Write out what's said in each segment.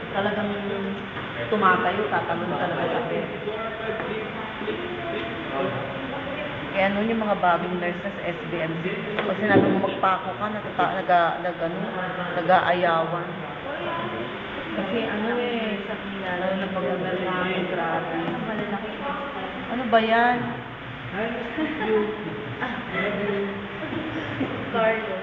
Talagang tumatayo, tatalon talaga sa bed. Kaya noon yung mga bagong nurse na sa SBMC, pag sinabi mo magpako ka, nag-aayawan. Kasi lalo na pag Amerikano, grabe. Ano ba yan? Carlo.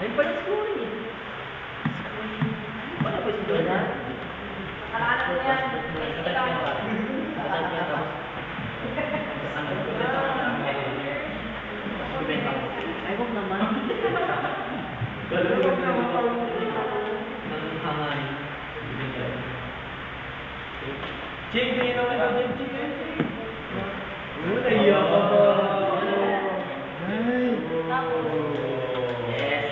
Ayun pala school eh. Wala ba si Jola? Alam mo yan. Ay, huwag naman. Chick, tingin naman ito din, Chick. Naiyak ka ba? Yes.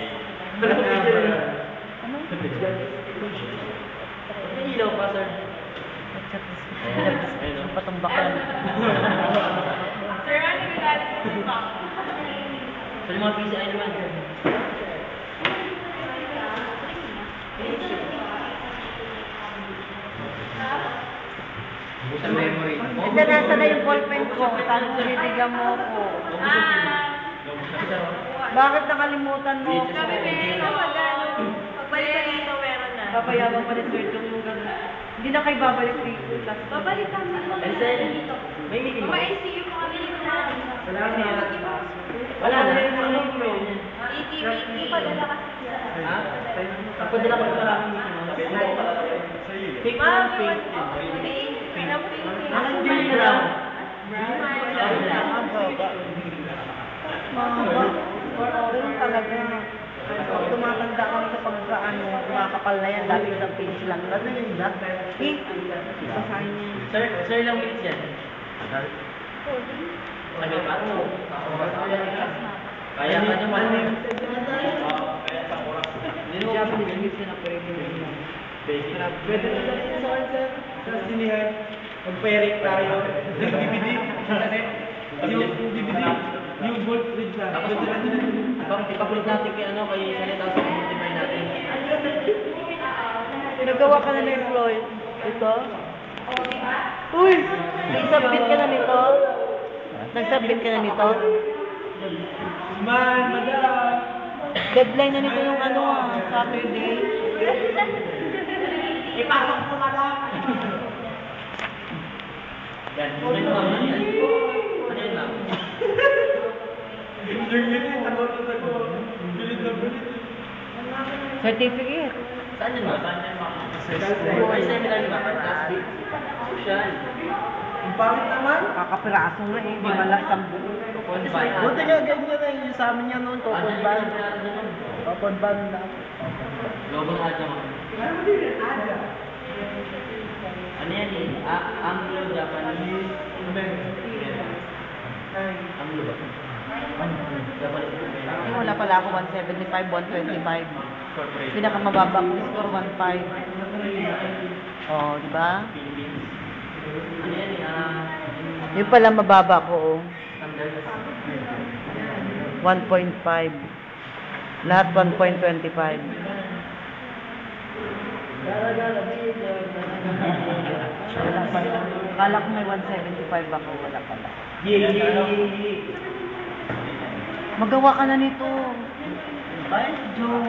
Ano? May ilaw pa, sir. Ang patumbakan. Sir, ano yung galing mo ba? Sa mga PCI naman, sir. Sa memory. Ito nasa na yung ballpen ko. Saan mo bibigyan mo ako? Bakit nakalimutan mo ako? Sabi, meron magano. Pagbalik ka dito, meron na. Papayabang pa ni Sir Jong yung gano'n. Hindi na kayo babalik dito. Babalik ka na. May meeting mo? Ma-ICU pa kami dito na. Wala na. Wala na. Iki padala kasi siya. Ha? Pagpadala ko ng maraming meeting mo. Fake lang, fake. Ang hindi lang. Ganun talaga. Pag tumatanda kami sa pagkaano, kumakapal na yan, dati isang page lang. Ano yun ba? Basahin niya. Sir, ilang minutes yan? Tagal pa? Kaya ka naman. Japanese music na pwede mo. Pwede na sa sinihan. Mag-pairing tayo. Yung DVD. Yung DVD. Yung bolt rig na. Ipakulit natin kay ano, kay salita sa multiplier natin. Nagawa ka na ng Floyd. Ito? Uy! Nagsubmit ka na nito? Nagsubmit ka na nito? Man, madam! Deadline na nito yung ano Saturday. Ipasok mo madam! Yan, ano yun naman yan? Ano yun lang? Yung yun, takot na takot. Bilit na bilit. Certificate. Saan yun ba? Ay, seminar ba? Fantastic. Social. Ang pangit naman. Kakapiraso nga eh. Di wala isang buo. Buti nga ganyan na yung sa amin yan noon. Topod band. Topod band na. Global Aja mo. Ano yan eh? Anglo-Japanese. Anglo ba? Eh, wala pala ako 175, 125. Pinakamababa ko score 1.5. Oh, di ba? Philippines. Ano yan eh? Yung pala mababa ko, oh. Standard. 1.5. Lahat 1.25. Wala pala. Kala ko may 175 ako. Wala pala. Magawa ka na nito. Ay, Joe.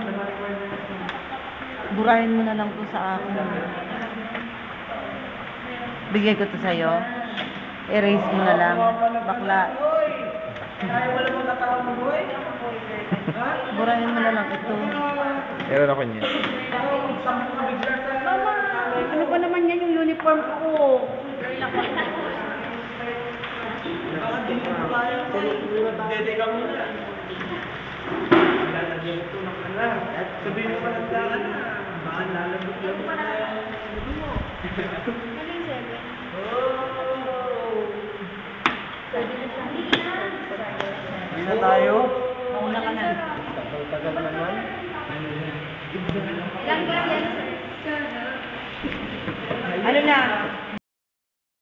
Burahin mo na lang to sa akin. Bigay ko to sa'yo. Erase mo na lang. Bakla. Wala mo natawag mo, boy? Burahin mo na lang ito. Meron ako niyan. Mama, ano pa naman yan yung uniform ko? Dede ka muna. Lalagyan mo ito ng ala. Sabihin mo malanda ka na. Baka lalabot lang mo na. Ano yung 7? Hindi na tayo. Mauna ka na. Tagal naman. Ilang class yan, sir? Ano na?